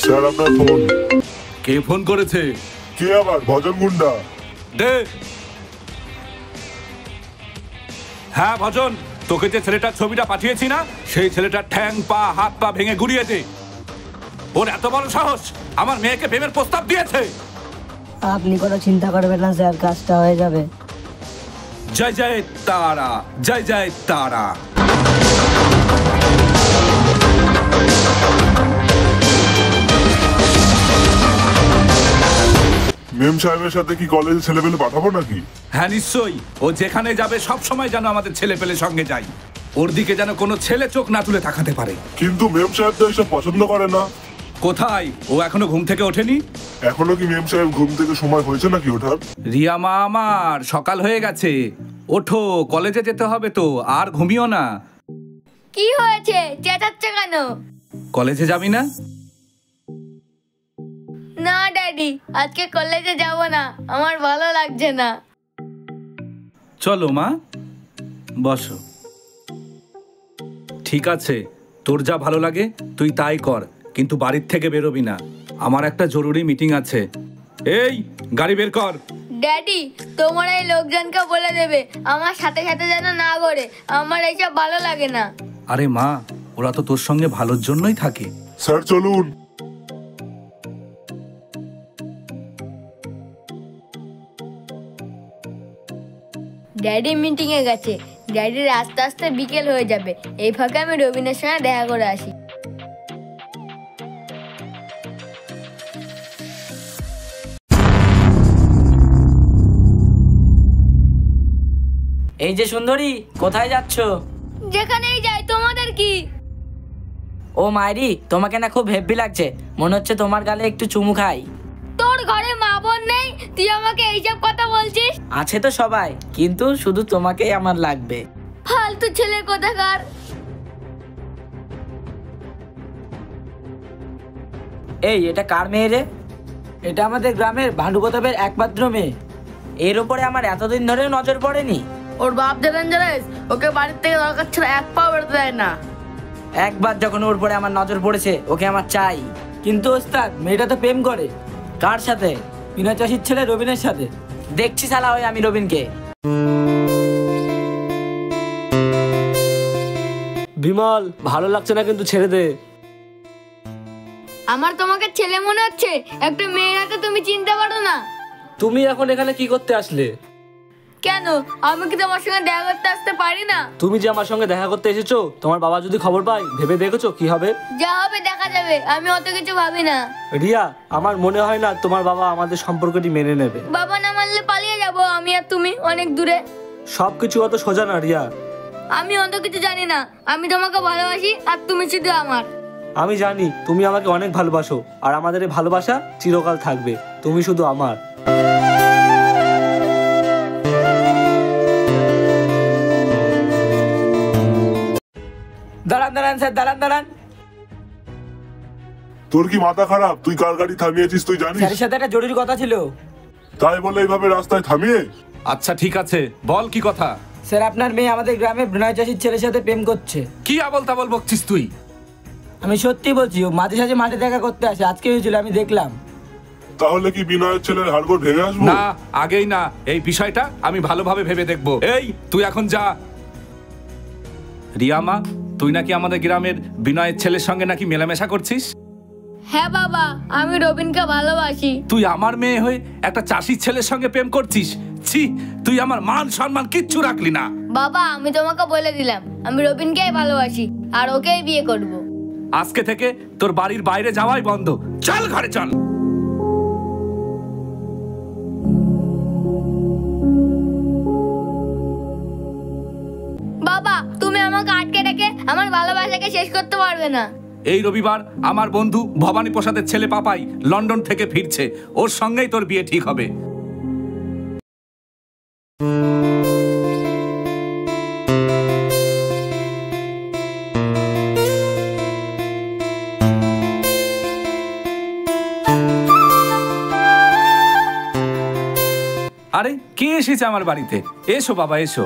Sir আপনার phone. কে phone করেছে? কে আবার? ভজন গুন্ডা। দে। হ্যাঁ ভজন, তোকে যে ছেলেটার ছবিটা পাঠিয়েছি না, সেই ছেলেটার ঠ্যাং পা হাত পা ভেঙে গুড়িয়ে দে। ওর এত বড় সাহস, আমার মেয়েকে প্রেমের প্রস্তাব দিয়েছে। আপনি কোনো চিন্তা করবেন না স্যার, কাজটা হয়ে যাবে। জয় জয় তারা, জয় জয় তারা। মেম সাহেবের সাথে কি কলেজে ছেলেপেলে পাঠাবো নাকি? হ্যাঁ নিশ্চয়ই, ও যেখানে যাবে সব সময় যেন আমাদের ছেলে পেলে সঙ্গে যাই, ওর দিকে যেন কোনো ছেলে চোখ না তুলে তাকাতে পারে। কিন্তু মেম সাহেব তো এসব পছন্দ করে না। কোথায়? ও এখনো ঘুম থেকে ওঠেনি? এখনো কি মেম সাহেব ঘুম থেকে সময় হয়েছে নাকি ওঠার? রিয়া মা আমার, সকাল হয়ে গেছে, ওঠো, কলেজে যেতে হবে তো, আর ঘুমিও না। কি হয়েছে, চেঁচাচ্ছে কেন? কলেজে যাবি না? না ড্যাডি, আজকে কলেজে যাব না, আমার ভালো লাগছে না। চলো মা, বসো। ঠিক আছে, তোর যা ভালো লাগে তুই তাই কর, কিন্তু বাড়ির থেকে বেরোবি না, আমার একটা জরুরি মিটিং আছে। এই গাড়ি বের কর। ড্যাডি, তোমার এই লোকজনকে বলে দেবে আমার সাথে সাথে যেন না ঘোরে, আমার এইসব ভালো লাগে না। আরে মা, ওরা তো তোর সঙ্গে ভালোর জন্যই থাকে। স্যার চলুন। ড্যাডি মিটিং এ গেছে, ড্যাডির আস্তে আস্তে বিকেল হয়ে যাবে, এই ফাঁকে আমি রবিনের সঙ্গে দেখা করে আসি। এই যে সুন্দরী, কোথায় যাচ্ছ? যেখানেই যাই, তোমাদের কি? ও মায়েরি, তোমাকে না খুব হেব্বি লাগছে, মনে হচ্ছে তোমার গালে একটু চুমু খাই। তোর ঘরে মা বোন নেই, তুই আমাকে এইসব কথা বলছিস? আছে তো সবাই, কিন্তু শুধু তোমাকেই আমার লাগবে। ফালতু ছেলে কোথাকার। এই, এটা কার মেয়ে রে? এটা আমাদের গ্রামের ভানু প্রতাপের একমাত্র মেয়ে, এর উপরে আমার এতদিন ধরেও নজর পড়েনি। ওর বাপ যে ডেঞ্জারাস, ওকে বাড়ির থেকে দরকার ছাড়া এক পাও বেরোতে দেয় না। একবার যখন ওর পরে আমার নজর পড়েছে, ওকে আমার চাই। কিন্তু ওস্তাদ, মেয়েটা তো প্রেম করে। কার সাথে? বিনয় চাষির ছেলে রবিনের সাথে। দেখছি শালা হয় আমি রবিনকে। বিমল, ভালো লাগছে না কিন্তু ছেড়ে দে। আমার তোমাকে ছেলে মনে হচ্ছে? একটা মেয়ের হাতে তুমি চিনতে পারো না? তুমি এখন এখানে কি করতে আসলে? কেন, আমি কি তোমার সঙ্গে দেখা করতে আসতে পারি না? তুমি যে আমার সঙ্গে দেখা করতে এসেছো, তোমার বাবা যদি খবর পায়, ভেবে দেখেছো কি হবে? যা হবে দেখা যাবে, আমি অত কিছু ভাবি না। রিয়া, আমার মনে হয় না তোমার বাবা আমাদের সম্পর্কটি মেনে নেবে। বাবা না মানলে পালিয়ে যাব আমি আর তুমি অনেক দূরে। সবকিছু অত সোজা না রিয়া। আমি অত কিছু জানি না, আমি তোমাকে ভালোবাসি আর তুমি শুধু আমার। আমি জানি তুমি আমাকে অনেক ভালোবাসো, আর আমাদের এই ভালোবাসা চিরকাল থাকবে। তুমি শুধু আমার। দাঁড়ান দাঁড়ান স্যার, দাঁড়ান দাঁড়ান। তোর কি মাথা খারাপ? তুই কার গাড়ি থামিয়েছিস তুই জানিস? স্যারের সাথে একটা জরুরি কথা ছিল। তাই বলে এইভাবে রাস্তায় থামিয়ে? আচ্ছা ঠিক আছে, বল কি কথা। স্যার, আপনার মেয়ে আমাদের গ্রামে বিনয় চাষির ছেলের সাথে প্রেম করছে। কি আবল তাবল বকছিস তুই? আমি সত্যি বলছি, ও মাঝে সাঝে মাঠে দেখা করতে আসে, আজকে হয়েছিল, আমি দেখলাম। তাহলে কি বিনয়ের ছেলের হাড়গোড় ভেঙে আসবো? না, আগেই না, এই বিষয়টা আমি ভালোভাবে ভেবে দেখবো। এই তুই এখন যা। রিয়া মা, তুই নাকি আমাদের গ্রামের বিনয়ের ছেলের সঙ্গে নাকি মেলামেশা করছিস? হ্যাঁ বাবা, আমি রবিনকে ভালোবাসি। তুই আমার মেয়ে হয়ে একটা চাষির ছেলের সঙ্গে প্রেম করছিস? ছি, তুই আমার মান সম্মান কিচ্ছু রাখলি না। বাবা, আমি তোমাকে বলে দিলাম, আমি রবিনকেই ভালোবাসি আর ওকেই বিয়ে করব। আজকে থেকে তোর বাড়ির বাইরে যাওয়াই বন্ধ। চল ঘরে চল। বাবা, তুমি আমাকে আটকে রেখে আমার ভালোবাসাকে শেষ করতে পারবে না। এই রবিবার আমার বন্ধু ভবানী প্রসাদের ছেলে পাপাই লন্ডন থেকে ফিরছে, ওর সঙ্গেই তোর বিয়ে ঠিক হবে। আরে কে এসেছে আমার বাড়িতে? এসো বাবা এসো।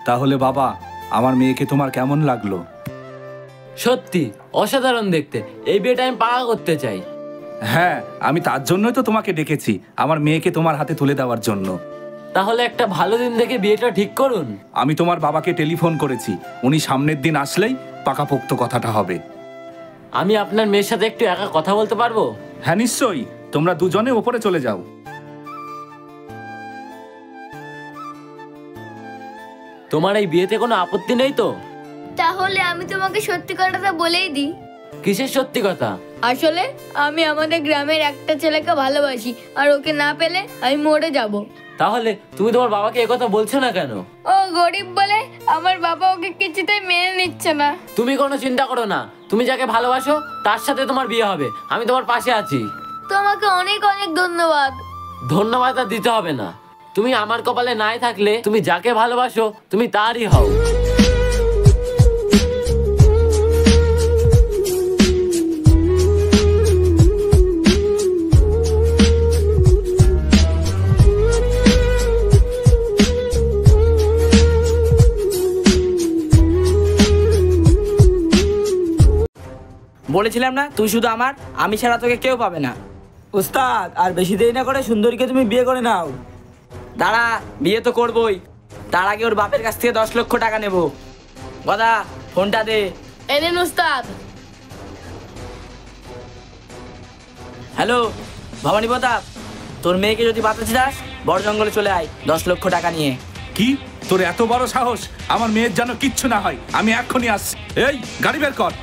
তাহলে বাবা, আমার মেয়েকে তোমার কেমন লাগলো? সত্যি অসাধারণ দেখতে, এই বিয়েটা আমি পাকা করতে চাই। হ্যাঁ, আমি তার জন্যই তো তোমাকে ডেকেছি, আমার মেয়েকে তোমার হাতে তুলে দেওয়ার জন্য। তাহলে একটা ভালো দিন দেখে বিয়েটা ঠিক করুন। আমি তোমার বাবাকে টেলিফোন করেছি, উনি সামনের দিন আসলেই পাকাপোক্ত কথাটা হবে। আমি আপনার মেয়ের সাথে একটু একা কথা বলতে পারবো? হ্যাঁ নিশ্চয়ই, তোমরা দুজনে ওপরে চলে যাও। তোমার এই বিয়েতে কোনো আপত্তি নেই তো? তাহলে আমি তোমাকে সত্যি কথাটা বলেই দিই। কিসের সত্যি কথা? আসলে আমি আমাদের গ্রামের একটা ছেলেকে ভালোবাসি, আর ওকে না পেলে আমি মরে যাব। তাহলে তুমি তোমার বাবাকে একথা বলছো না কেন? ও গরিব বলে আমার বাবা ওকে কিছুতেই মেনে নিচ্ছে না। তুমি কোনো চিন্তা করো না, তুমি যাকে ভালোবাসো তার সাথে তোমার বিয়ে হবে, আমি তোমার পাশে আছি। তোমাকে অনেক অনেক ধন্যবাদ। ধন্যবাদ আর দিতে হবে না, তুমি আমার কপালে নাই থাকলে তুমি যাকে ভালোবাসো তুমি তারই হও। বলেছিলাম না তুই শুধু আমার, আমি ছাড়া তোকে কেউ পাবে না। উস্তাদ, আর বেশি দেরি না করে সুন্দরীকে তুমি বিয়ে করে নাও। দাঁড়া, বিয়ে তো করবোই, তার আগে ওর বাপের কাছ থেকে 10 লক্ষ টাকা নেব। গদা, ফোনটা দে। এই নিন উস্তাদ। হ্যালো ভবানী প্রতাপ, তোর মেয়েকে যদি বাঁচাতে চাস বড় জঙ্গলে চলে আয় 10 লক্ষ টাকা নিয়ে। কি, তোর এত বড় সাহস? আমার মেয়ের যেন কিচ্ছু না হয়, আমি এক্ষুনি আসছি। এই গাড়ি বের কর।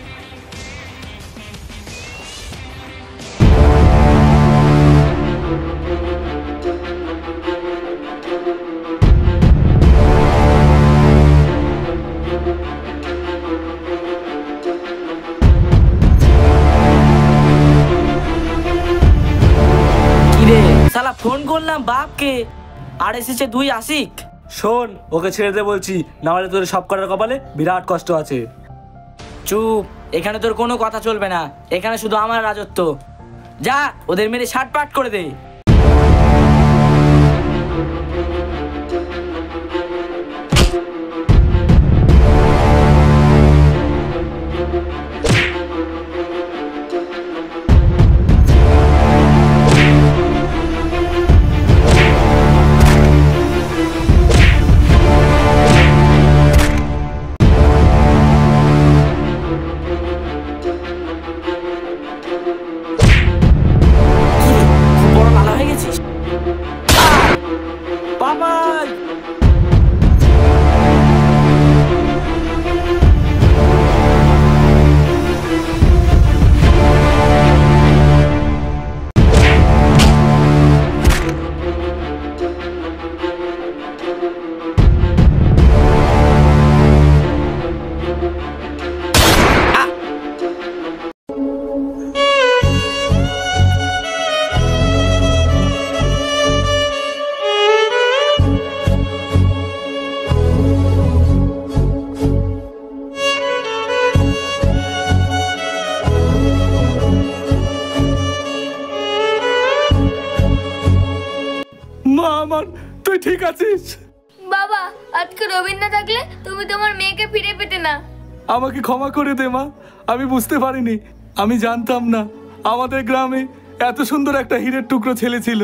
কিরে শালা, ফোন করলাম বাপকে আর এসেছে 2 আশিক। শোন, ওকে ছেড়ে দে বলছি, না হলে তোর সব করার কপালে বিরাট কষ্ট আছে। চুপ, এখানে তোর কোনো কথা চলবে না, এখানে শুধু আমার রাজত্ব। যা, ওদের মেরে শাটপাট করে দে। বড় লালা হয়ে গেছিস বাবাই। মা আমার, তুই ঠিক আছিস? বাবা, আজকে রবীন্দ্র না থাকলে তুমি তোমার মেয়েকে ফিরে পেতে না। আমাকে ক্ষমা করে দে মা, আমি বুঝতে পারিনি, আমি জানতাম না আমাদের গ্রামে এত সুন্দর একটা হীরের টুকরো ছেলে ছিল।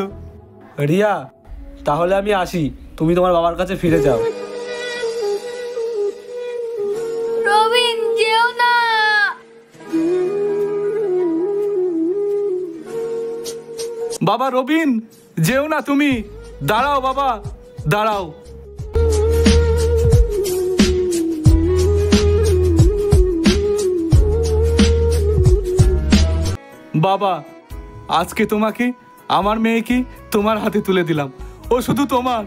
রিয়া, তাহলে আমি আসি, তুমি তোমার বাবার কাছে ফিরে যাও। রবিন, যেও না। বাবা রবিন, যেও না তুমি, দাঁড়াও বাবা, দাঁড়াও। বাবা, আজকে তোমাকে, আমার মেয়েকে তোমার হাতে তুলে দিলাম, ও শুধু তোমার।